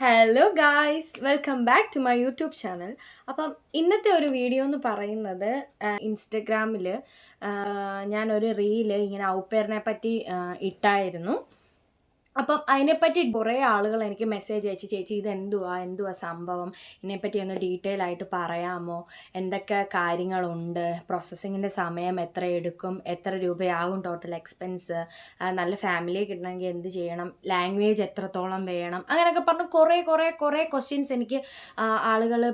Hello guys, welcome back to my YouTube channel. അപ്പം ഇന്നത്തെ ഒരു വീഡിയോ എന്ന് പറയുന്നത് ഇൻസ്റ്റഗ്രാമിൽ ഞാനൊരു റീല് ഇങ്ങനെ ഔപ്പേറിനെ പറ്റി ഇട്ടായിരുന്നു. അപ്പം അതിനെപ്പറ്റി കുറേ ആളുകൾ എനിക്ക് മെസ്സേജ് അയച്ചു, ചേച്ചി ഇത് എന്തുവാ സംഭവം, ഇതിനെപ്പറ്റി ഒന്ന് ഡീറ്റെയിൽ ആയിട്ട് പറയാമോ, എന്തൊക്കെ കാര്യങ്ങളുണ്ട്, പ്രോസസ്സിങ്ങിൻ്റെ സമയം എത്ര എടുക്കും, എത്ര രൂപയാകും ടോട്ടൽ എക്സ്പെൻസ്, നല്ല ഫാമിലിയെ കിട്ടണമെങ്കിൽ എന്ത് ചെയ്യണം, ലാംഗ്വേജ് എത്രത്തോളം വേണം, അങ്ങനെയൊക്കെ പറഞ്ഞ് കുറേ ക്വസ്റ്റ്യൻസ് എനിക്ക്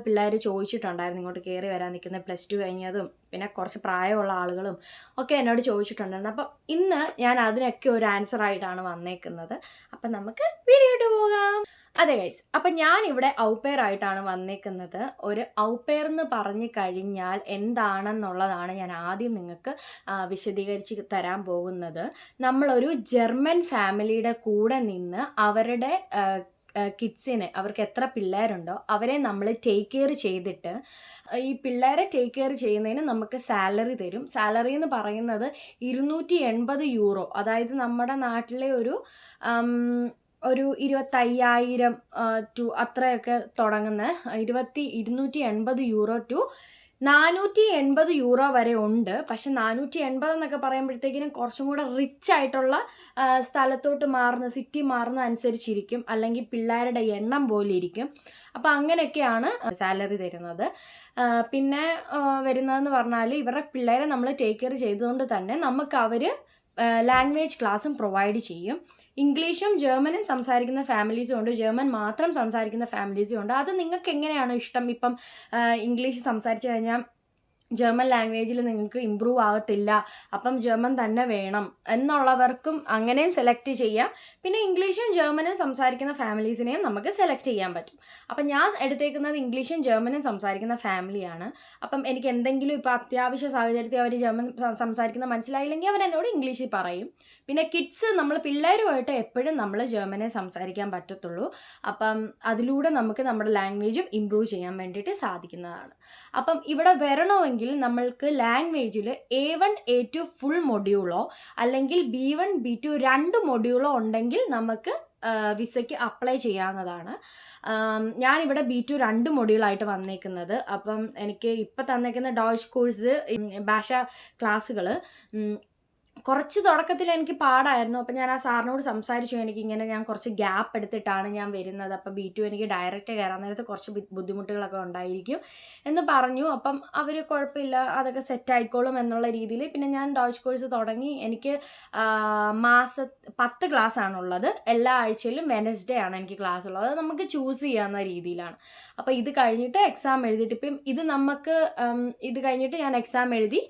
പിള്ളേർ ചോദിച്ചിട്ടുണ്ടായിരുന്നു. ഇങ്ങോട്ട് കയറി വരാൻ നിൽക്കുന്ന +2 കഴിഞ്ഞതും പിന്നെ കുറച്ച് പ്രായമുള്ള ആളുകളും ഒക്കെ എന്നോട് ചോദിച്ചിട്ടുണ്ടായിരുന്നു. അപ്പം ഇന്ന് ഞാൻ അതിനൊക്കെ ഒരു ആൻസർ ആയിട്ടാണ് വന്നേക്കുന്നത്. അപ്പം നമുക്ക് വീഡിയോട്ട് പോകാം. അതെ ഗൈസ്, അപ്പം ഞാനിവിടെ ഔപ്പേർ ആയിട്ടാണ് വന്നേക്കുന്നത്. ഒരു ഔപ്പേർ എന്ന് പറഞ്ഞു കഴിഞ്ഞാൽ എന്താണെന്നുള്ളതാണ് ഞാൻ ആദ്യം നിങ്ങൾക്ക് വിശദീകരിച്ച് തരാൻ പോകുന്നത്. നമ്മളൊരു ജർമ്മൻ ഫാമിലിയുടെ കൂടെ നിന്ന് അവരുടെ കിഡ്സിനെ, അവർക്ക് എത്ര പിള്ളേരുണ്ടോ അവരെ നമ്മൾ ടേക്ക് കെയർ ചെയ്തിട്ട്, ഈ പിള്ളേരെ ടേക്ക് കെയർ ചെയ്യുന്നതിന് നമുക്ക് സാലറി തരും. സാലറി എന്ന് പറയുന്നത് 280 യൂറോ, അതായത് നമ്മുടെ നാട്ടിലെ ഒരു 25,000 ടു അത്രയൊക്കെ തുടങ്ങുന്ന 280 യൂറോ ടു 480 യൂറോ വരെ ഉണ്ട്. പക്ഷെ 480 എന്നൊക്കെ പറയുമ്പോഴത്തേക്കിനും കുറച്ചും കൂടെ റിച്ച് ആയിട്ടുള്ള സ്ഥലത്തോട്ട് മാറുന്ന, സിറ്റി മാറുന്ന അനുസരിച്ചിരിക്കും, അല്ലെങ്കിൽ പിള്ളേരുടെ എണ്ണം പോലെ ഇരിക്കും. അപ്പം അങ്ങനെയൊക്കെയാണ് സാലറി തരുന്നത്. പിന്നെ വരുന്നതെന്ന് പറഞ്ഞാൽ ഇവരുടെ പിള്ളേരെ നമ്മൾ ടേക്ക് കെയർ ചെയ്തുകൊണ്ട് തന്നെ നമുക്ക് അവർ ലാംഗ്വേജ് ക്ലാസ്സും പ്രൊവൈഡ് ചെയ്യും. ഇംഗ്ലീഷും ജർമ്മനും സംസാരിക്കുന്ന ഫാമിലീസും ഉണ്ട്, ജർമ്മൻ മാത്രം സംസാരിക്കുന്ന ഫാമിലീസും ഉണ്ട്. അത് നിങ്ങൾക്ക് എങ്ങനെയാണ് ഇഷ്ടം. ഇപ്പം ഇംഗ്ലീഷ് സംസാരിച്ചു കഴിഞ്ഞാൽ ജർമ്മൻ ലാംഗ്വേജിൽ നിങ്ങൾക്ക് ഇമ്പ്രൂവ് ആകത്തില്ല, അപ്പം ജർമ്മൻ തന്നെ വേണം എന്നുള്ളവർക്കും അങ്ങനെയും സെലക്ട് ചെയ്യാം. പിന്നെ ഇംഗ്ലീഷും ജർമ്മനും സംസാരിക്കുന്ന ഫാമിലീസിനെയും നമുക്ക് സെലക്ട് ചെയ്യാൻ പറ്റും. അപ്പം ഞാൻ എടുത്തേക്കുന്നത് ഇംഗ്ലീഷും ജർമ്മനും സംസാരിക്കുന്ന ഫാമിലിയാണ്. അപ്പം എനിക്ക് എന്തെങ്കിലും ഇപ്പോൾ അത്യാവശ്യ സാഹചര്യത്തിൽ അവർ ജർമ്മൻ സംസാരിക്കുന്ന മനസ്സിലായില്ലെങ്കിൽ അവരെന്നോട് ഇംഗ്ലീഷിൽ പറയും. പിന്നെ കിഡ്സ്, നമ്മൾ പിള്ളേരുമായിട്ട് എപ്പോഴും നമ്മൾ ജർമ്മനെ സംസാരിക്കാൻ പറ്റത്തുള്ളൂ. അപ്പം അതിലൂടെ നമുക്ക് നമ്മുടെ ലാംഗ്വേജും ഇമ്പ്രൂവ് ചെയ്യാൻ വേണ്ടിയിട്ട് സാധിക്കുന്നതാണ്. അപ്പം ഇവിടെ വരണമെങ്കിൽ നമ്മൾക്ക് ലാംഗ്വേജിൽ A1 A2 ഫുൾ മൊഡ്യൂളോ അല്ലെങ്കിൽ B1 B2 2 മൊഡ്യൂളോ ഉണ്ടെങ്കിൽ നമുക്ക് വിസയ്ക്ക് അപ്ലൈ ചെയ്യാവുന്നതാണ്. ഞാനിവിടെ B2 2 മൊഡ്യൂളായിട്ട് വന്നേക്കുന്നത്. അപ്പം എനിക്ക് ഇപ്പം തന്നേക്കുന്ന ഡോയ്ച്ച് കോഴ്സ് ഭാഷ ക്ലാസ്സുകൾ കുറച്ച് തുടക്കത്തിൽ എനിക്ക് പാടായിരുന്നു. അപ്പം ഞാൻ ആ സാറിനോട് സംസാരിച്ചു, എനിക്കിങ്ങനെ ഞാൻ കുറച്ച് ഗ്യാപ്പ് എടുത്തിട്ടാണ് ഞാൻ വരുന്നത്, അപ്പം B2 എനിക്ക് ഡയറക്റ്റ് കയറാൻ നേരത്ത് കുറച്ച് ബുദ്ധിമുട്ടുകളൊക്കെ ഉണ്ടായിരിക്കും എന്ന് പറഞ്ഞു. അപ്പം അവർ കുഴപ്പമില്ല, അതൊക്കെ സെറ്റ് ആയിക്കോളും എന്നുള്ള രീതിയിൽ പിന്നെ ഞാൻ ഡോയ്ച്ച് കോഴ്സ് തുടങ്ങി. എനിക്ക് 10 ക്ലാസ് ആണുള്ളത്. എല്ലാ ആഴ്ചയിലും വെനസ്ഡേ ആണ് എനിക്ക് ക്ലാസ് ഉള്ളത്. അത് നമുക്ക് ചൂസ് ചെയ്യാവുന്ന രീതിയിലാണ്. അപ്പോൾ ഇത് കഴിഞ്ഞിട്ട് എക്സാം എഴുതിയിട്ട്, ഇപ്പം ഇത് കഴിഞ്ഞിട്ട് ഞാൻ എക്സാം എഴുതി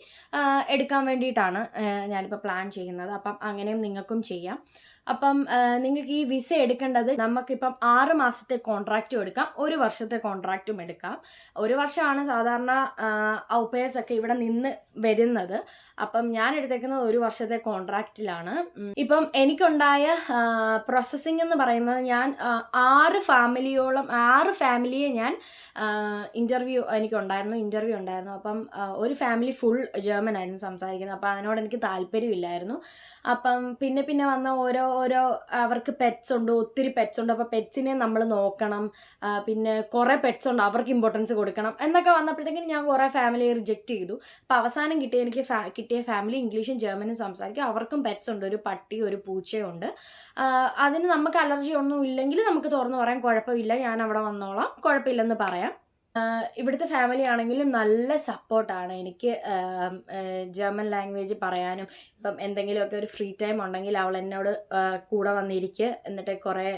എടുക്കാൻ വേണ്ടിയിട്ടാണ് ഞാനിപ്പോൾ പ്ലാൻ ചെയ്യുന്നത്. അപ്പം അങ്ങനെയും നിങ്ങൾക്കും ചെയ്യാം. അപ്പം നിങ്ങൾക്ക് ഈ വിസ എടുക്കേണ്ടത്, നമുക്കിപ്പം 6 മാസത്തെ കോൺട്രാക്റ്റും എടുക്കാം, 1 വർഷത്തെ കോൺട്രാക്റ്റും എടുക്കാം. 1 വർഷമാണ് സാധാരണ ഔപ്പേഴ്സ് ഒക്കെ ഇവിടെ നിന്ന് വരുന്നത്. അപ്പം ഞാൻ എടുത്തേക്കുന്നത് 1 വർഷത്തെ കോൺട്രാക്റ്റിലാണ്. ഇപ്പം എനിക്കുണ്ടായ പ്രോസസ്സിംഗ് എന്ന് പറയുന്നത്, ഞാൻ 6 ഫാമിലിയെ ഞാൻ ഇൻ്റർവ്യൂ ഉണ്ടായിരുന്നു. അപ്പം ഒരു ഫാമിലി ഫുൾ ജർമ്മൻ ആയിരുന്നു സംസാരിക്കുന്നത്. അപ്പം അതിനോട് എനിക്ക് താല്പര്യമില്ലായിരുന്നു. അപ്പം പിന്നെ വന്ന ഓരോ അവർക്ക് പെറ്റ്സ് ഉണ്ട്, ഒത്തിരി പെറ്റ്സ് ഉണ്ട്. അപ്പോൾ പെറ്റ്സിനെ നമ്മൾ നോക്കണം, പിന്നെ കുറേ പെറ്റ്സ് ഉണ്ട്, അവർക്ക് ഇമ്പോർട്ടൻസ് കൊടുക്കണം എന്നൊക്കെ വന്നപ്പോഴത്തേക്കും ഞാൻ കുറേ ഫാമിലിയെ റിജക്റ്റ് ചെയ്തു. അപ്പോൾ അവസാനം കിട്ടിയ ഫാമിലി ഇംഗ്ലീഷും ജർമ്മനും സംസാരിക്കും. അവർക്കും പെറ്റ്സ് ഉണ്ട്, ഒരു പട്ടി ഒരു പൂച്ചയുണ്ട്. അതിന് നമുക്ക് അലർജി ഒന്നും ഇല്ലെങ്കിൽ നമുക്ക് തുറന്നു പറയാം, കുഴപ്പമില്ല, ഞാൻ അവിടെ വന്നോളാം, കുഴപ്പമില്ലെന്ന് പറയാം. ഇവിടുത്തെ ഫാമിലി ആണെങ്കിലും നല്ല സപ്പോർട്ടാണ് എനിക്ക്. ജർമ്മൻ ലാംഗ്വേജ് പറയാനും ഇപ്പം എന്തെങ്കിലുമൊക്കെ ഒരു ഫ്രീ ടൈം ഉണ്ടെങ്കിൽ അവൾ എന്നോട് കൂടെ വന്നിരിക്കുക, എന്നിട്ട് കുറേ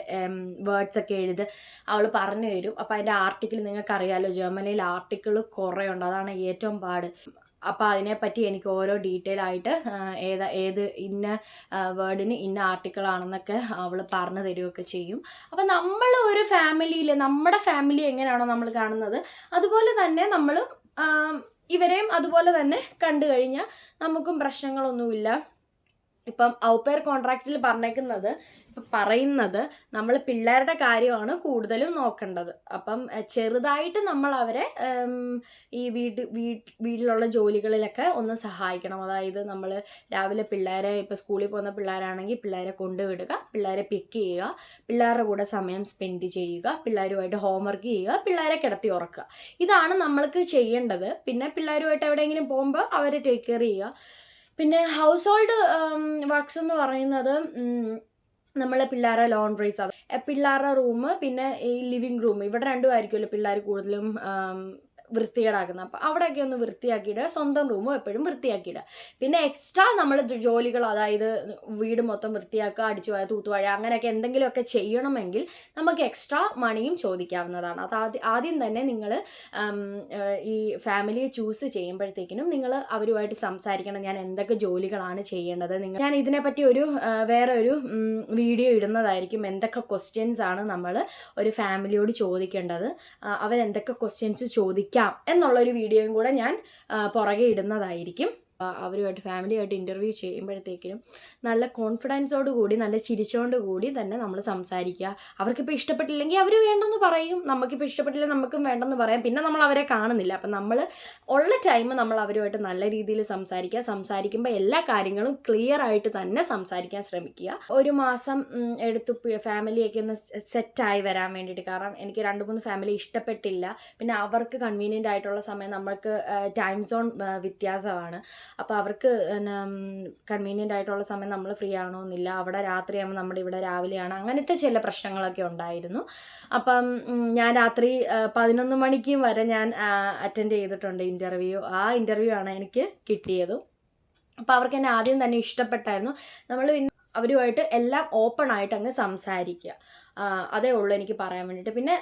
വേർഡ്സ് ഒക്കെ അവൾ പറഞ്ഞു തരും. അപ്പം അതിൻ്റെ ആർട്ടിക്കിൾ നിങ്ങൾക്കറിയാമല്ലോ, ജർമ്മനിയിൽ ആർട്ടിക്കിൾ കുറേ ഉണ്ട്, അതാണ് ഏറ്റവും പാട്. അപ്പോൾ അതിനെപ്പറ്റി എനിക്ക് ഓരോ ഡീറ്റെയിൽ ആയിട്ട് ഏത് ഇന്ന വേർഡിന് ഇന്ന ആർട്ടിക്കിളാണെന്നൊക്കെ അവൾ പറഞ്ഞു തരികയൊക്കെ ചെയ്യും. അപ്പം നമ്മൾ ഒരു ഫാമിലിയിൽ, നമ്മുടെ ഫാമിലി എങ്ങനെയാണോ നമ്മൾ കാണുന്നത്, അതുപോലെ തന്നെ നമ്മൾ ഇവരെയും അതുപോലെ തന്നെ കണ്ടു കഴിഞ്ഞാൽ നമുക്കും പ്രശ്നങ്ങളൊന്നുമില്ല. ഇപ്പം ഔപെയർ കോൺട്രാക്റ്റിൽ പറയുന്നത് നമ്മൾ പിള്ളേരുടെ കാര്യമാണ് കൂടുതലും നോക്കേണ്ടത്. അപ്പം ചെറുതായിട്ട് നമ്മൾ അവരെ ഈ വീട്ടിലുള്ള ജോലികളിലൊക്കെ ഒന്ന് സഹായിക്കണം. അതായത് നമ്മൾ രാവിലെ പിള്ളേരെ ഇപ്പോൾ സ്കൂളിൽ പോകുന്ന പിള്ളേരാണെങ്കിൽ പിള്ളേരെ കൊണ്ടുവിടുക, പിള്ളേരെ പിക്ക് ചെയ്യുക, പിള്ളേരുടെ കൂടെ സമയം സ്പെൻഡ് ചെയ്യുക, പിള്ളേരുമായിട്ട് ഹോംവർക്ക് ചെയ്യുക, പിള്ളേരെ കിടത്തി ഉറക്കുക. ഇതാണ് നമ്മൾക്ക് ചെയ്യേണ്ടത്. പിന്നെ പിള്ളേരുമായിട്ട് എവിടെയെങ്കിലും പോകുമ്പോൾ അവരെ ടേക്ക് കെയർ ചെയ്യുക. പിന്നെ ഹൗസ് ഹോൾഡ് വർക്ക്സ് എന്ന് പറയുന്നത് നമ്മൾ പിള്ളേരെ ലോണ്ട്രീസ്, പിള്ളേരുടെ റൂം, പിന്നെ ഈ ലിവിങ് റൂം, ഇവിടെ രണ്ടും ആയിരിക്കുമല്ലോ പിള്ളേർ കൂടുതലും വൃത്തികേടാക്കുന്നത്. അപ്പോൾ അവിടെയൊക്കെ ഒന്ന് വൃത്തിയാക്കിയിടുക, സ്വന്തം റൂമും എപ്പോഴും വൃത്തിയാക്കിയിടുക. പിന്നെ എക്സ്ട്രാ നമ്മൾ ജോലികൾ, അതായത് വീട് മൊത്തം വൃത്തിയാക്കുക, അടിച്ചുവായ, തൂത്തുവാഴ, അങ്ങനെയൊക്കെ എന്തെങ്കിലുമൊക്കെ ചെയ്യണമെങ്കിൽ നമുക്ക് എക്സ്ട്രാ മണിയും ചോദിക്കാവുന്നതാണ്. അത് ആദ്യം തന്നെ നിങ്ങൾ ഈ ഫാമിലിയെ ചൂസ് ചെയ്യുമ്പോഴത്തേക്കിനും നിങ്ങൾ അവരുമായിട്ട് സംസാരിക്കണം, ഞാൻ എന്തൊക്കെ ജോലികളാണ് ചെയ്യേണ്ടത്. ഞാൻ ഇതിനെപ്പറ്റി വേറെ ഒരു വീഡിയോ ഇടുന്നതായിരിക്കും. എന്തൊക്കെ ക്വസ്റ്റ്യൻസ് ആണ് നമ്മൾ ഒരു ഫാമിലിയോട് ചോദിക്കേണ്ടത്, അവരെന്തൊക്കെ ക്വസ്റ്റ്യൻസ് ചോദിക്കാം എന്നുള്ളൊരു വീഡിയോയും കൂടെ ഞാൻ പുറകെ ഇടുന്നതായിരിക്കും. അവരുമായിട്ട് ഫാമിലിയായിട്ട് ഇൻ്റർവ്യൂ ചെയ്യുമ്പോഴത്തേക്കിനും നല്ല കോൺഫിഡൻസോട് കൂടി, നല്ല ചിരിച്ചോണ്ട് കൂടി തന്നെ നമ്മൾ സംസാരിക്കുക. അവർക്കിപ്പോൾ ഇഷ്ടപ്പെട്ടില്ലെങ്കിൽ അവർ വേണ്ടെന്ന് പറയും, നമുക്കിപ്പോൾ ഇഷ്ടപ്പെട്ടില്ല നമുക്കും വേണ്ടെന്ന് പറയാം. പിന്നെ നമ്മൾ അവരെ കാണുന്നില്ല. അപ്പം നമ്മൾ ഉള്ള ടൈം നമ്മൾ അവരുമായിട്ട് നല്ല രീതിയിൽ സംസാരിക്കുമ്പോൾ എല്ലാ കാര്യങ്ങളും ക്ലിയർ ആയിട്ട് തന്നെ സംസാരിക്കാൻ ശ്രമിക്കുക. ഒരു മാസം എടുത്തു ഫാമിലിയൊക്കെ ഒന്ന് സെറ്റായി വരാൻ വേണ്ടിയിട്ട്. കാരണം എനിക്ക് 2-3 ഫാമിലി ഇഷ്ടപ്പെട്ടില്ല. പിന്നെ അവർക്ക് കൺവീനിയൻ്റ് ആയിട്ടുള്ള സമയം, നമ്മൾക്ക് ടൈം സോൺ വ്യത്യാസമാണ്. അപ്പോൾ അവർക്ക് കൺവീനിയൻ്റ് ആയിട്ടുള്ള സമയം നമ്മൾ ഫ്രീ ആവണമെന്നില്ല. അവിടെ രാത്രിയാകുമ്പോൾ നമ്മുടെ ഇവിടെ രാവിലെയാണ്. അങ്ങനത്തെ ചില പ്രശ്നങ്ങളൊക്കെ ഉണ്ടായിരുന്നു. അപ്പം ഞാൻ രാത്രി 11 മണിക്കും വരെ ഞാൻ അറ്റൻഡ് ചെയ്തിട്ടുണ്ട് ഇൻ്റർവ്യൂ. ആ ഇൻ്റർവ്യൂ ആണ് എനിക്ക് കിട്ടിയതും. അപ്പോൾ അവർക്ക് എന്നെ ആദ്യം തന്നെ ഇഷ്ടപ്പെട്ടായിരുന്നു. നമ്മൾ അവരുമായിട്ട് എല്ലാം ഓപ്പൺ ആയിട്ട് അങ്ങ് സംസാരിക്കുക. അതേ ഉള്ളൂ എനിക്ക് പറയാൻ വേണ്ടിയിട്ട്. പിന്നെ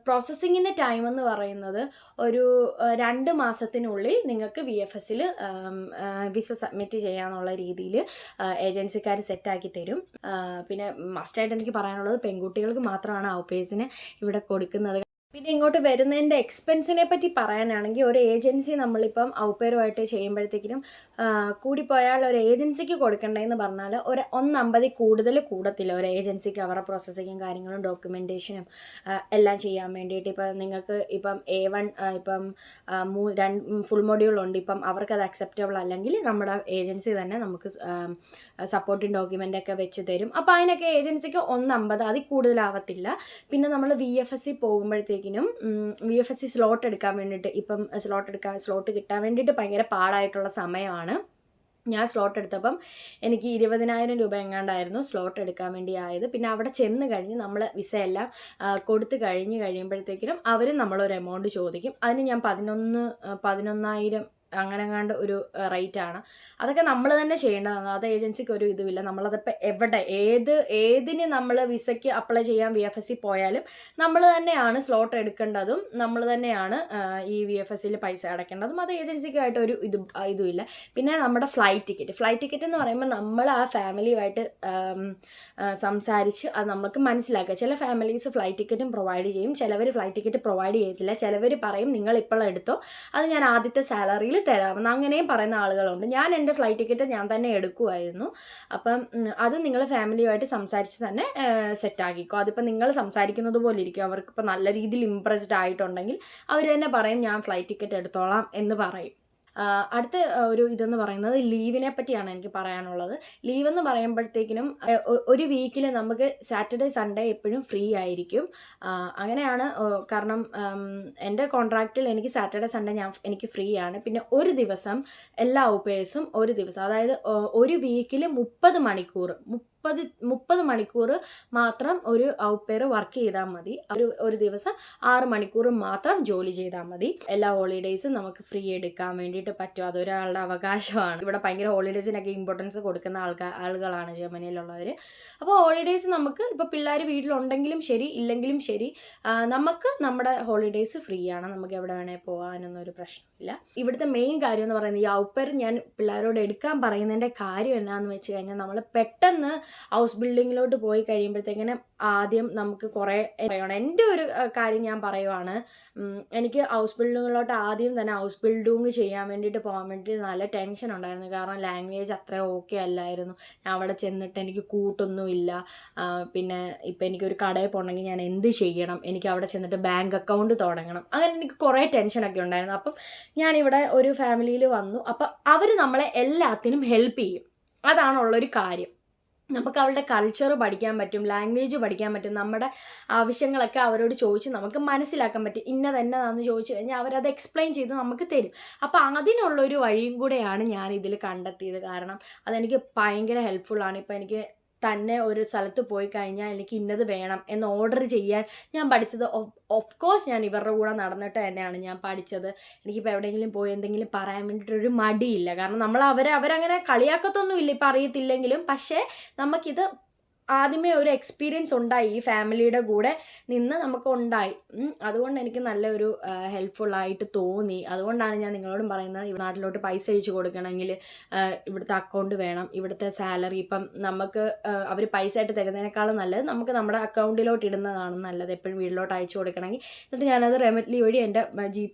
പ്രോസസ്സിങ്ങിൻ്റെ ടൈം എന്ന് പറയുന്നത് ഒരു 2 മാസത്തിനുള്ളിൽ നിങ്ങൾക്ക് VFSൽ വിസ സബ്മിറ്റ് ചെയ്യാനുള്ള രീതിയിൽ ഏജൻസിക്കാർ സെറ്റാക്കി തരും. പിന്നെ മസ്റ്റായിട്ട് എനിക്ക് പറയാനുള്ളത്, പെൺകുട്ടികൾക്ക് മാത്രമാണ് ഔപേഴ്സിന് ഇവിടെ കൊടുക്കുന്നത്. പിന്നെ ഇങ്ങോട്ട് വരുന്നതിൻ്റെ എക്സ്പെൻസിനെ പറ്റി പറയാനാണെങ്കിൽ, ഒരു ഏജൻസി നമ്മളിപ്പം ഔപെയറുമായിട്ട് ചെയ്യുമ്പോഴത്തേക്കിനും കൂടിപ്പോയാൽ ഒരു ഏജൻസിക്ക് കൊടുക്കേണ്ടതെന്ന് പറഞ്ഞാൽ 150 കൂടുതൽ കൂടത്തില്ല ഒരു ഏജൻസിക്ക്. അവരുടെ പ്രോസസ്സിങ്ങും കാര്യങ്ങളും ഡോക്യുമെൻറ്റേഷനും എല്ലാം ചെയ്യാൻ വേണ്ടിയിട്ട്. ഇപ്പം നിങ്ങൾക്ക് ഇപ്പം A1 ഇപ്പം 2 ഫുൾ മൊഡ്യൂളുണ്ട്. ഇപ്പം അവർക്കത് അക്സെപ്റ്റബിൾ അല്ലെങ്കിൽ നമ്മുടെ ഏജൻസി തന്നെ നമുക്ക് സപ്പോർട്ടിങ് ഡോക്യുമെൻ്റൊക്കെ വെച്ച് തരും. അപ്പോൾ അതിനൊക്കെ ഏജൻസിക്ക് 150, അതിൽ കൂടുതലാവത്തില്ല. പിന്നെ നമ്മൾ VFS പോകുമ്പോഴത്തേക്കും VFS സ്ലോട്ട് എടുക്കാൻ വേണ്ടിയിട്ട്, ഇപ്പം സ്ലോട്ട് കിട്ടാൻ വേണ്ടിയിട്ട് ഭയങ്കര പാടായിട്ടുള്ള സമയമാണ്. ഞാൻ സ്ലോട്ട് എടുത്തപ്പം എനിക്ക് 20,000 രൂപ എങ്ങാണ്ടായിരുന്നു സ്ലോട്ട് എടുക്കാൻ വേണ്ടി ആയത്. പിന്നെ അവിടെ ചെന്ന് കഴിഞ്ഞ് നമ്മൾ വിസ എല്ലാം കൊടുത്ത് കഴിയുമ്പോഴത്തേക്കിനും അവരും നമ്മളൊരു എമൗണ്ട് ചോദിക്കും. അതിന് ഞാൻ 11,000 അങ്ങനെങ്ങാണ്ട് ഒരു റേറ്റാണ്. അതൊക്കെ നമ്മൾ തന്നെ ചെയ്യേണ്ടതാണ്. അത് ഏജൻസിക്ക് ഒരു ഇതുമില്ല. നമ്മളതിപ്പോൾ എവിടെ ഏതിന് നമ്മൾ വിസയ്ക്ക് അപ്ലൈ ചെയ്യാൻ VFS പോയാലും നമ്മൾ തന്നെയാണ് സ്ലോട്ട് എടുക്കേണ്ടതും, നമ്മൾ തന്നെയാണ് ഈ VFSൽ പൈസ അടയ്ക്കേണ്ടതും. അത് ഏജൻസിക്കായിട്ട് ഒരു ഇതുമില്ല. പിന്നെ നമ്മുടെ ഫ്ലൈറ്റ് ടിക്കറ്റ് എന്ന് പറയുമ്പോൾ നമ്മൾ ആ ഫാമിലിയുമായിട്ട് സംസാരിച്ച് അത് നമുക്ക് മനസ്സിലാക്കുക. ചില ഫാമിലീസ് ഫ്ലൈറ്റ് ടിക്കറ്റും പ്രൊവൈഡ് ചെയ്യും, ചിലവർ ഫ്ലൈറ്റ് ടിക്കറ്റ് പ്രൊവൈഡ് ചെയ്യത്തില്ല. ചിലവർ പറയും നിങ്ങൾ ഇപ്പോൾ എടുത്തോ, അത് ഞാൻ ആദ്യത്തെ സാലറിയിൽ തരാമെന്ന്, അങ്ങനെയും പറയുന്ന ആളുകളുണ്ട്. ഞാൻ എൻ്റെ ഫ്ലൈറ്റ് ടിക്കറ്റ് ഞാൻ തന്നെ എടുക്കുമായിരുന്നു. അപ്പം അത് നിങ്ങൾ ഫാമിലിയുമായിട്ട് സംസാരിച്ച് തന്നെ സെറ്റാക്കിക്കോ. അതിപ്പോൾ നിങ്ങൾ സംസാരിക്കുന്നത് പോലെ ഇരിക്കും. അവർക്കിപ്പോൾ നല്ല രീതിയിൽ ഇംപ്രസ്ഡ് ആയിട്ടുണ്ടെങ്കിൽ അവർ തന്നെ പറയും ഞാൻ ഫ്ലൈറ്റ് ടിക്കറ്റ് എടുത്തോളാം എന്ന് പറയും. അടുത്ത ഒരു ഇതെന്ന് പറയുന്നത് ലീവിനെ പറ്റിയാണ് എനിക്ക് പറയാനുള്ളത്. ലീവെന്ന് പറയുമ്പോഴത്തേക്കിനും ഒരു വീക്കിൽ നമുക്ക് സാറ്റർഡേ സൺഡേ എപ്പോഴും ഫ്രീ ആയിരിക്കും. അങ്ങനെയാണ്. കാരണം എൻ്റെ കോൺട്രാക്റ്റിൽ എനിക്ക് സാറ്റർഡേ സൺഡേ എനിക്ക് ഫ്രീ ആണ്. പിന്നെ ഒരു ദിവസം എല്ലാ ഔപേഴ്സും ഒരു ദിവസം, അതായത് ഒരു വീക്കിൽ 30 മണിക്കൂർ മാത്രം ഒരു ഔപെയർ വർക്ക് ചെയ്താൽ മതി. ഒരു ദിവസം 6 മണിക്കൂർ മാത്രം ജോലി ചെയ്താൽ മതി. എല്ലാ ഹോളിഡേയ്സും നമുക്ക് ഫ്രീ എടുക്കാൻ വേണ്ടിയിട്ട് പറ്റും. അതൊരാളുടെ അവകാശമാണ്. ഇവിടെ ഭയങ്കര ഹോളിഡേയ്സിനൊക്കെ ഇമ്പോർട്ടൻസ് കൊടുക്കുന്ന ആളുകളാണ് ജർമ്മനിയിലുള്ളവർ. അപ്പോൾ ഹോളിഡേയ്സ് നമുക്ക് ഇപ്പോൾ പിള്ളേർ വീട്ടിലുണ്ടെങ്കിലും ശരി ഇല്ലെങ്കിലും ശരി നമുക്ക് നമ്മുടെ ഹോളിഡേയ്സ് ഫ്രീ ആണ്. നമുക്ക് എവിടെ വേണേൽ പോകാനൊന്നും ഒരു പ്രശ്നമില്ല. ഇവിടുത്തെ മെയിൻ കാര്യം എന്ന് പറയുന്നത്, ഈ ഔപെയർ ഞാൻ പിള്ളേരോട് എടുക്കാൻ പറയുന്നതിൻ്റെ കാര്യം എന്നാന്ന് വെച്ച് കഴിഞ്ഞാൽ, നമ്മൾ പെട്ടെന്ന് ഹൗസ് ബിൽഡിങ്ങിലോട്ട് പോയി കഴിയുമ്പോഴത്തേക്കിന് ആദ്യം നമുക്ക് കുറേ പറയണം. എൻ്റെ ഒരു കാര്യം ഞാൻ പറയുവാണ്, എനിക്ക് ഹൗസ് ബിൽഡിങ്ങിലോട്ട് ആദ്യം തന്നെ ഹൗസ് ബിൽഡിങ് ചെയ്യാൻ വേണ്ടിയിട്ട് പോകാൻ വേണ്ടി നല്ല ടെൻഷൻ ഉണ്ടായിരുന്നു. കാരണം ലാംഗ്വേജ് അത്ര ഓക്കെ അല്ലായിരുന്നു. ഞാൻ അവിടെ ചെന്നിട്ട് എനിക്ക് കൂട്ടൊന്നുമില്ല. പിന്നെ ഇപ്പം എനിക്കൊരു കടയിൽ പോകണമെങ്കിൽ ഞാൻ എന്ത് ചെയ്യണം, എനിക്ക് അവിടെ ചെന്നിട്ട് ബാങ്ക് അക്കൗണ്ട് തുടങ്ങണം, അങ്ങനെ എനിക്ക് കുറേ ടെൻഷനൊക്കെ ഉണ്ടായിരുന്നു. അപ്പം ഞാനിവിടെ ഒരു ഫാമിലിയിൽ വന്നു. അപ്പം അവർ നമ്മളെ എല്ലാത്തിനും ഹെൽപ്പ് ചെയ്യും. അതാണുള്ളൊരു കാര്യം. നമുക്ക് അവരുടെ കൾച്ചർ പഠിക്കാൻ പറ്റും, ലാംഗ്വേജ് പഠിക്കാൻ പറ്റും, നമ്മുടെ ആവശ്യങ്ങളൊക്കെ അവരോട് ചോദിച്ച് നമുക്ക് മനസ്സിലാക്കാൻ പറ്റും. ഇന്നതെന്നതാണെന്ന് ചോദിച്ചു കഴിഞ്ഞാൽ അവരത് എക്സ്പ്ലെയിൻ ചെയ്ത് നമുക്ക് തരും. അപ്പോൾ അതിനുള്ളൊരു വഴിയും കൂടെയാണ് ഞാൻ ഇതിൽ കണ്ടെത്തിയത്. കാരണം അതെനിക്ക് ഭയങ്കര ഹെൽപ്ഫുള്ളാണ്. ഇപ്പോൾ എനിക്ക് തന്നെ ഒരു സ്ഥലത്ത് പോയി കഴിഞ്ഞാൽ എനിക്ക് ഇന്നത് വേണം എന്ന് ഓർഡർ ചെയ്യാൻ ഞാൻ പഠിച്ചത് ഓഫ് കോഴ്സ് ഞാൻ ഇവരുടെ കൂടെ നടന്നിട്ട് തന്നെയാണ് ഞാൻ പഠിച്ചത്. എനിക്കിപ്പോൾ എവിടെയെങ്കിലും പോയി എന്തെങ്കിലും പറയാൻ വേണ്ടിയിട്ടൊരു മടിയില്ല. കാരണം അവരങ്ങനെ കളിയാക്കത്തൊന്നുമില്ല ഇപ്പം അറിയത്തില്ലെങ്കിലും. പക്ഷേ നമുക്കിത് ആദ്യമേ ഒരു എക്സ്പീരിയൻസ് ഉണ്ടായി, ഈ ഫാമിലിയുടെ കൂടെ നിന്ന് നമുക്ക് ഉണ്ടായി. അതുകൊണ്ട് എനിക്ക് നല്ലൊരു ഹെൽപ്ഫുള്ളായിട്ട് തോന്നി. അതുകൊണ്ടാണ് ഞാൻ നിങ്ങളോടും പറയുന്നത്, ഈ നാട്ടിലോട്ട് പൈസ അയച്ചു കൊടുക്കണമെങ്കിൽ ഇവിടുത്തെ അക്കൗണ്ട് വേണം. ഇവിടുത്തെ സാലറി ഇപ്പം നമുക്ക് അവർ പൈസ ആയിട്ട് തരുന്നതിനേക്കാളും നല്ലത് നമുക്ക് നമ്മുടെ അക്കൗണ്ടിലോട്ട് ഇടുന്നതാണ് നല്ലത്. എപ്പോഴും വീട്ടിലോട്ട് അയച്ചു കൊടുക്കണമെങ്കിൽ. എന്നിട്ട് ഞാനത് റെമിറ്റ്ലി വഴി എൻ്റെ ജി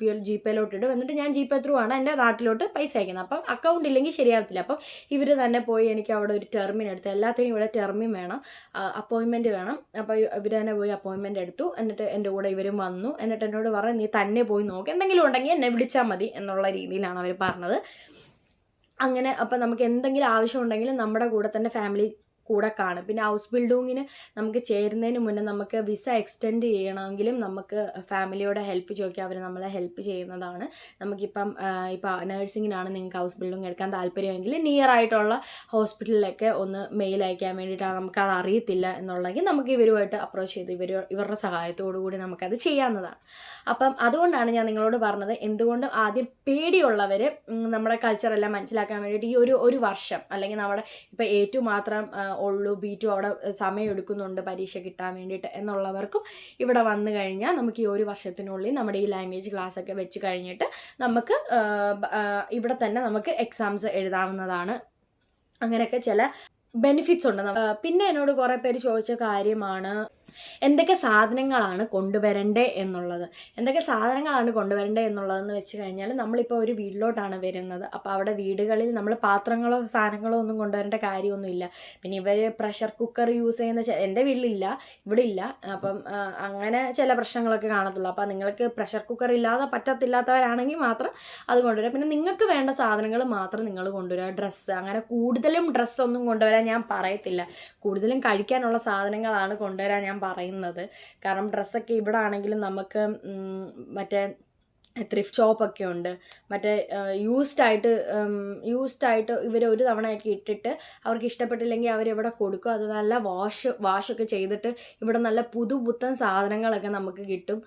പേയിലോട്ട് ഇടും. എന്നിട്ട് ഞാൻ ജി പേ ത്രൂ ആണ് എൻ്റെ നാട്ടിലോട്ട് പൈസ അയക്കുന്നത്. അപ്പം അക്കൗണ്ട് ഇല്ലെങ്കിൽ ശരിയാകത്തില്ല. അപ്പം ഇവർ തന്നെ പോയി എനിക്ക് അവിടെ ഒരു ടെർമിനെടുത്ത്, എല്ലാത്തിനും ഇവിടെ ടെർമിൻ വേണം, അപ്പോയിൻമെൻറ്റ് വേണം. അപ്പോൾ ഇവർ തന്നെ പോയി അപ്പോയിൻമെൻറ്റ് എടുത്തു. എന്നിട്ട് എൻ്റെ കൂടെ ഇവരും വന്നു. എന്നിട്ട് എന്നോട് പറഞ്ഞു, നീ തന്നെ പോയി നോക്ക്, എന്തെങ്കിലും ഉണ്ടെങ്കിൽ എന്നെ വിളിച്ചാൽ മതി എന്നുള്ള രീതിയിലാണ് അവർ പറഞ്ഞത്. അങ്ങനെ അപ്പം നമുക്ക് എന്തെങ്കിലും ആവശ്യം ഉണ്ടെങ്കിലും നമ്മുടെ കൂടെ തന്നെ ഫാമിലി കൂടെ കാണും. പിന്നെ ഹൗസ് ബിൽഡിങ്ങിന് നമുക്ക് ചേരുന്നതിന് മുന്നേ നമുക്ക് വിസ എക്സ്റ്റെൻഡ് ചെയ്യണമെങ്കിലും നമുക്ക് ഫാമിലിയോടെ ഹെൽപ്പ് ചോദിക്കാം, അവർ നമ്മളെ ഹെൽപ്പ് ചെയ്യുന്നതാണ്. നമുക്കിപ്പം ഇപ്പോൾ നഴ്സിങ്ങിനാണ് നിങ്ങൾക്ക് ഹൗസ് ബിൽഡിങ് എടുക്കാൻ താല്പര്യമെങ്കിൽ നിയർ ആയിട്ടുള്ള ഹോസ്പിറ്റലിലൊക്കെ ഒന്ന് മെയിൽ അയക്കാൻ വേണ്ടിയിട്ടാണ്. നമുക്കത് അറിയത്തില്ല എന്നുണ്ടെങ്കിൽ നമുക്ക് ഇവരുമായിട്ട് അപ്രോച്ച് ചെയ്ത് ഇവരുടെ സഹായത്തോടു കൂടി നമുക്കത് ചെയ്യാവുന്നതാണ്. അപ്പം അതുകൊണ്ടാണ് ഞാൻ നിങ്ങളോട് പറഞ്ഞത്, എന്തുകൊണ്ടും ആദ്യം പേടിയുള്ളവർ നമ്മുടെ കൾച്ചറെല്ലാം മനസ്സിലാക്കാൻ വേണ്ടിയിട്ട് ഈ ഒരു വർഷം, അല്ലെങ്കിൽ നമ്മുടെ ഇപ്പോൾ A2 മാത്രം ഉള്ളൂ, B2 അവിടെ സമയം എടുക്കുന്നുണ്ട് പരീക്ഷ കിട്ടാൻ വേണ്ടിയിട്ട് എന്നുള്ളവർക്കും ഇവിടെ വന്നു കഴിഞ്ഞാൽ നമുക്ക് ഈ ഒരു വർഷത്തിനുള്ളിൽ നമ്മുടെ ഈ ലാംഗ്വേജ് ക്ലാസ്സൊക്കെ വെച്ച് കഴിഞ്ഞിട്ട് നമുക്ക് ഇവിടെ തന്നെ നമുക്ക് എക്സാംസ് എഴുതാവുന്നതാണ്. അങ്ങനെയൊക്കെ ചില ബെനിഫിറ്റ്സ് ഉണ്ട്. പിന്നെ എന്നോട് കുറേ പേര് ചോദിച്ച കാര്യമാണ് എന്തൊക്കെ സാധനങ്ങളാണ് കൊണ്ടുവരണ്ടേ എന്നുള്ളത്. എന്തൊക്കെ സാധനങ്ങളാണ് കൊണ്ടുവരണ്ടേ എന്നുള്ളതെന്ന് വെച്ച് കഴിഞ്ഞാൽ, നമ്മളിപ്പോൾ ഒരു വീട്ടിലോട്ടാണ് വരുന്നത്. അപ്പോൾ അവിടെ വീടുകളിൽ നമ്മൾ പാത്രങ്ങളോ സാധനങ്ങളോ ഒന്നും കൊണ്ടുവരേണ്ട കാര്യമൊന്നുമില്ല. പിന്നെ ഇവർ പ്രഷർ കുക്കർ യൂസ് ചെയ്യുന്ന എൻ്റെ വീട്ടിലില്ല, ഇവിടെ ഇല്ല. അപ്പം അങ്ങനെ ചില പ്രശ്നങ്ങളൊക്കെ കാണത്തുള്ളൂ. അപ്പോൾ നിങ്ങൾക്ക് പ്രഷർ കുക്കർ ഇല്ലാതെ പറ്റത്തില്ലാത്തവരാണെങ്കിൽ മാത്രം അത് കൊണ്ടുവരാം. പിന്നെ നിങ്ങൾക്ക് വേണ്ട സാധനങ്ങൾ മാത്രം നിങ്ങൾ കൊണ്ടുവരിക. ഡ്രസ്സ്, അങ്ങനെ കൂടുതലും ഡ്രസ്സൊന്നും കൊണ്ടുവരാൻ ഞാൻ പറയത്തില്ല. കൂടുതലും കഴിക്കാനുള്ള സാധനങ്ങളാണ് കൊണ്ടുവരാൻ ഞാൻ പറയുന്നത്. കാരണം ഡ്രസ്സൊക്കെ ഇവിടെ ആണെങ്കിലും നമുക്ക് മറ്റേ ത്രിഫ്റ്റ് ഷോപ്പൊക്കെ ഉണ്ട്. മറ്റേ യൂസ്ഡ് ആയിട്ട് ഇവർ ഒരു തവണയൊക്കെ ഇട്ടിട്ട് അവർക്ക് ഇഷ്ടപ്പെട്ടില്ലെങ്കിൽ അവരിവിടെ കൊടുക്കും. അത് നല്ല വാഷൊക്കെ ചെയ്തിട്ട് ഇവിടെ നല്ല പുതുപുത്തൻ സാധനങ്ങളൊക്കെ നമുക്ക് കിട്ടും.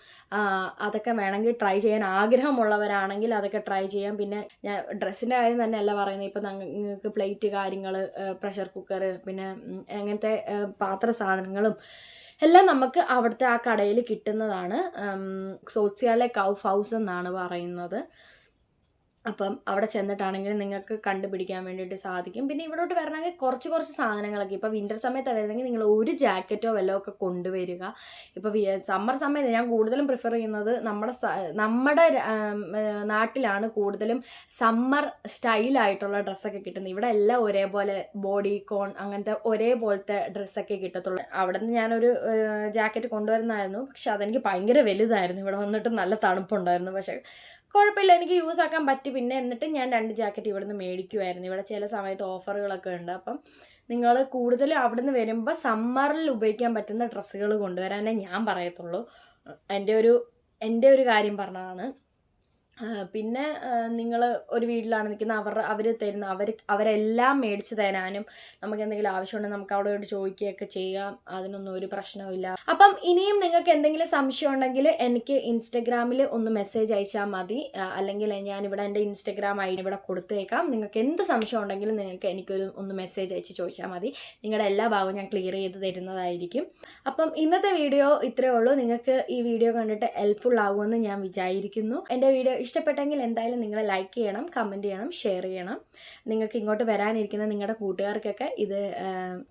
അതൊക്കെ വേണമെങ്കിൽ ട്രൈ ചെയ്യാൻ ആഗ്രഹമുള്ളവരാണെങ്കിൽ അതൊക്കെ ട്രൈ ചെയ്യാം. പിന്നെ ഞാൻ ഡ്രസ്സിൻ്റെ കാര്യം തന്നെ അല്ല പറയുന്നത്, ഇപ്പം നിങ്ങൾക്ക് പ്ലേറ്റ് കാര്യങ്ങൾ, പ്രഷർ കുക്കർ, പിന്നെ അങ്ങനത്തെ പാത്ര സാധനങ്ങളും എല്ലാം നമുക്ക് അവിടുത്തെ ആ കടയിൽ കിട്ടുന്നതാണ്. സോത്സ്യാലെ കൗഫ് ഹൗസ് എന്നാണ് പറയുന്നത്. അപ്പം അവിടെ ചെന്നിട്ടാണെങ്കിൽ നിങ്ങൾക്ക് കണ്ടുപിടിക്കാൻ വേണ്ടിയിട്ട് സാധിക്കും. പിന്നെ ഇവിടോട്ട് വരണമെങ്കിൽ കുറച്ച് സാധനങ്ങളൊക്കെ, ഇപ്പോൾ വിൻ്റർ സമയത്താണ് വരുന്നെങ്കിൽ നിങ്ങൾ ഒരു ജാക്കറ്റോ വല്ലതും ഒക്കെ കൊണ്ടുവരിക. ഇപ്പോൾ സമ്മർ സമയത്ത് ഞാൻ കൂടുതലും പ്രിഫർ ചെയ്യുന്നത് നമ്മുടെ നാട്ടിലാണ് കൂടുതലും സമ്മർ സ്റ്റൈലായിട്ടുള്ള ഡ്രസ്സൊക്കെ കിട്ടുന്നത്. ഇവിടെ എല്ലാം ഒരേപോലെ ബോഡി കോൺ അങ്ങനത്തെ ഒരേപോലത്തെ ഡ്രസ്സൊക്കെ കിട്ടത്തുള്ളൂ. അവിടെ നിന്ന് ഞാനൊരു ജാക്കറ്റ് കൊണ്ടുവരുന്നതായിരുന്നു, പക്ഷെ അതെനിക്ക് ഭയങ്കര വലുതായിരുന്നു. ഇവിടെ വന്നിട്ട് നല്ല തണുപ്പുണ്ടായിരുന്നു, പക്ഷേ കുഴപ്പമില്ല, എനിക്ക് യൂസ് ആക്കാൻ പറ്റി. പിന്നെ എന്നിട്ട് ഞാൻ 2 ജാക്കറ്റ് ഇവിടെ നിന്ന് മേടിക്കുമായിരുന്നു. ഇവിടെ ചില സമയത്ത് ഓഫറുകളൊക്കെ ഉണ്ട്. അപ്പം നിങ്ങൾ കൂടുതലും അവിടെ നിന്ന് വരുമ്പോൾ സമ്മറിൽ ഉപയോഗിക്കാൻ പറ്റുന്ന ഡ്രസ്സുകൾ കൊണ്ടുവരാനേ ഞാൻ പറയത്തുള്ളൂ. എൻ്റെ ഒരു കാര്യം പറഞ്ഞതാണ്. പിന്നെ നിങ്ങൾ ഒരു വീട്ടിലാണ് നിൽക്കുന്നത്, അവർ തരുന്ന അവരെല്ലാം മേടിച്ച് തരാനും നമുക്ക് എന്തെങ്കിലും ആവശ്യമുണ്ടെങ്കിൽ നമുക്ക് അവരോട് ചോദിക്കുകയൊക്കെ ചെയ്യാം. അതിനൊന്നും ഒരു പ്രശ്നവുമില്ല. അപ്പം ഇനിയും നിങ്ങൾക്ക് എന്തെങ്കിലും സംശയം ഉണ്ടെങ്കിൽ എനിക്ക് ഇൻസ്റ്റഗ്രാമിൽ ഒന്ന് മെസ്സേജ് അയച്ചാൽ മതി. അല്ലെങ്കിൽ ഞാനിവിടെ എൻ്റെ ഇൻസ്റ്റഗ്രാം ID ഇവിടെ കൊടുത്തേക്കാം. നിങ്ങൾക്ക് എന്ത് സംശയം ഉണ്ടെങ്കിലും നിങ്ങൾക്ക് ഒന്ന് മെസ്സേജ് അയച്ച് ചോദിച്ചാൽ മതി. നിങ്ങളുടെ എല്ലാ ഭാഗവും ഞാൻ ക്ലിയർ ചെയ്ത് തരുന്നതായിരിക്കും. അപ്പം ഇന്നത്തെ വീഡിയോ ഇത്രയേ ഉള്ളൂ. നിങ്ങൾക്ക് ഈ വീഡിയോ കണ്ടിട്ട് ഹെൽപ്ഫുൾ ആകുമെന്ന് ഞാൻ വിചാരിക്കുന്നു. എൻ്റെ വീഡിയോ ഇഷ്ടപ്പെട്ടെങ്കിൽ എന്തായാലും നിങ്ങൾ ലൈക്ക് ചെയ്യണം, കമൻറ്റ് ചെയ്യണം, ഷെയർ ചെയ്യണം. നിങ്ങൾക്ക് ഇങ്ങോട്ട് വരാനിരിക്കുന്ന നിങ്ങളുടെ കൂട്ടുകാർക്കൊക്കെ ഇത്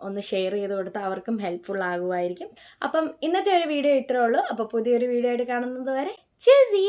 ഒന്ന് ഷെയർ ചെയ്ത് കൊടുത്താൽ അവർക്കും ഹെൽപ്ഫുൾ ആകുമായിരിക്കും. അപ്പം ഇന്നത്തെ ഒരു വീഡിയോ ഇത്രേ ഉള്ളൂ. അപ്പോൾ പുതിയൊരു വീഡിയോ ആയിട്ട് കാണുന്നത് വരെ ചേച്ചി.